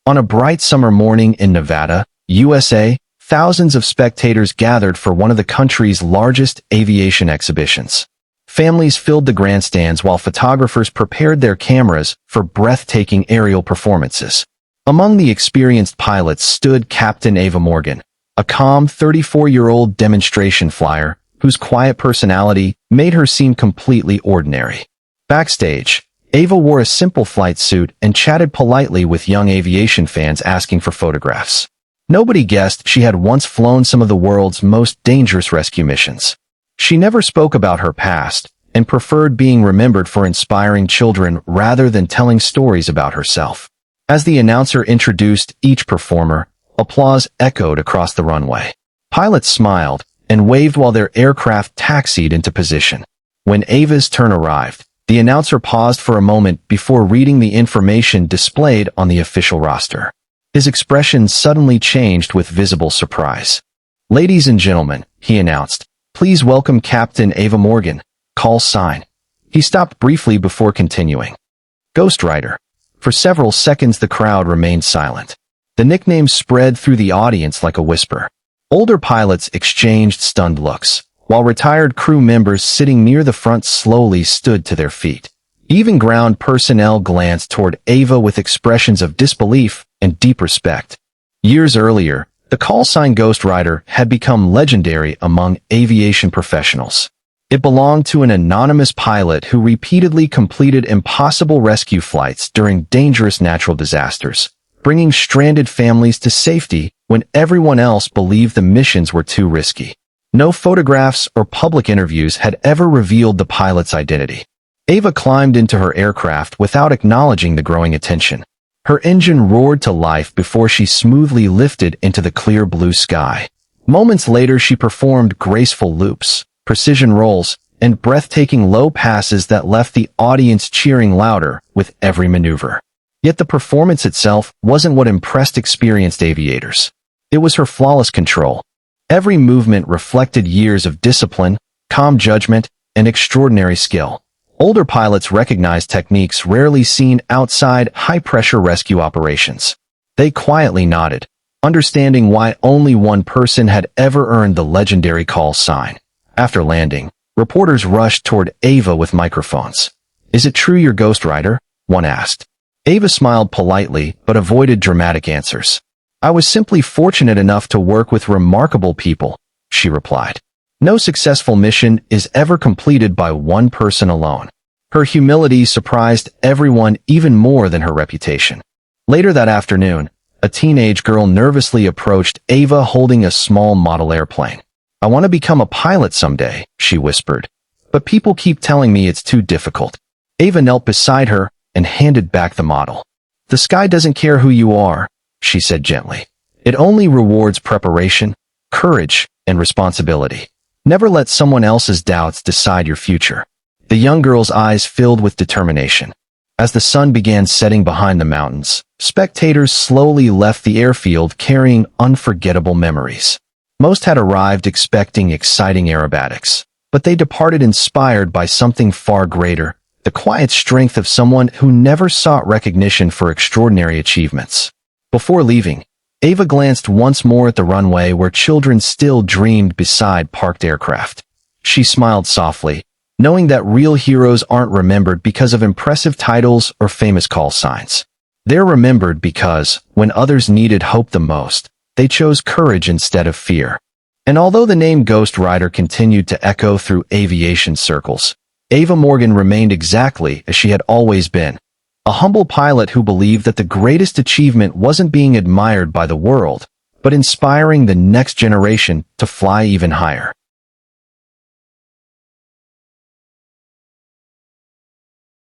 On a bright summer morning in Nevada, USA, thousands of spectators gathered for one of the country's largest aviation exhibitions. Families filled the grandstands while photographers prepared their cameras for breathtaking aerial performances. Among the experienced pilots stood Captain Ava Morgan, a calm 34-year-old demonstration flyer whose quiet personality made her seem completely ordinary. Backstage, Ava wore a simple flight suit and chatted politely with young aviation fans asking for photographs. Nobody guessed she had once flown some of the world's most dangerous rescue missions. She never spoke about her past and preferred being remembered for inspiring children rather than telling stories about herself. As the announcer introduced each performer, applause echoed across the runway. Pilots smiled and waved while their aircraft taxied into position. When Ava's turn arrived, the announcer paused for a moment before reading the information displayed on the official roster. His expression suddenly changed with visible surprise. "Ladies and gentlemen," he announced, "please welcome Captain Ava Morgan, call sign." He stopped briefly before continuing. "Ghostwriter." For several seconds the crowd remained silent. The nickname spread through the audience like a whisper. Older pilots exchanged stunned looks, while retired crew members sitting near the front slowly stood to their feet. Even ground personnel glanced toward Ava with expressions of disbelief and deep respect. Years earlier, the call sign Ghostwriter had become legendary among aviation professionals. It belonged to an anonymous pilot who repeatedly completed impossible rescue flights during dangerous natural disasters, bringing stranded families to safety when everyone else believed the missions were too risky. No photographs or public interviews had ever revealed the pilot's identity. Ava climbed into her aircraft without acknowledging the growing attention. Her engine roared to life before she smoothly lifted into the clear blue sky. Moments later she performed graceful loops, precision rolls, and breathtaking low passes that left the audience cheering louder with every maneuver. Yet the performance itself wasn't what impressed experienced aviators. It was her flawless control. Every movement reflected years of discipline, calm judgment, and extraordinary skill. Older pilots recognized techniques rarely seen outside high-pressure rescue operations. They quietly nodded, understanding why only one person had ever earned the legendary call sign. After landing, reporters rushed toward Ava with microphones. "Is it true you're Ghostwriter?" one asked. Ava smiled politely but avoided dramatic answers. "I was simply fortunate enough to work with remarkable people," she replied. "No successful mission is ever completed by one person alone." Her humility surprised everyone even more than her reputation. Later that afternoon, a teenage girl nervously approached Ava holding a small model airplane. "I want to become a pilot someday," she whispered, "but people keep telling me it's too difficult." Ava knelt beside her and handed back the model. "The sky doesn't care who you are," she said gently. "It only rewards preparation, courage, and responsibility. Never let someone else's doubts decide your future." The young girl's eyes filled with determination. As the sun began setting behind the mountains, spectators slowly left the airfield carrying unforgettable memories. Most had arrived expecting exciting aerobatics, but they departed inspired by something far greater, the quiet strength of someone who never sought recognition for extraordinary achievements. Before leaving, Ava glanced once more at the runway where children still dreamed beside parked aircraft. She smiled softly, knowing that real heroes aren't remembered because of impressive titles or famous call signs. They're remembered because, when others needed hope the most, they chose courage instead of fear. And although the name Ghostwriter continued to echo through aviation circles, Ava Morgan remained exactly as she had always been, a humble pilot who believed that the greatest achievement wasn't being admired by the world, but inspiring the next generation to fly even higher.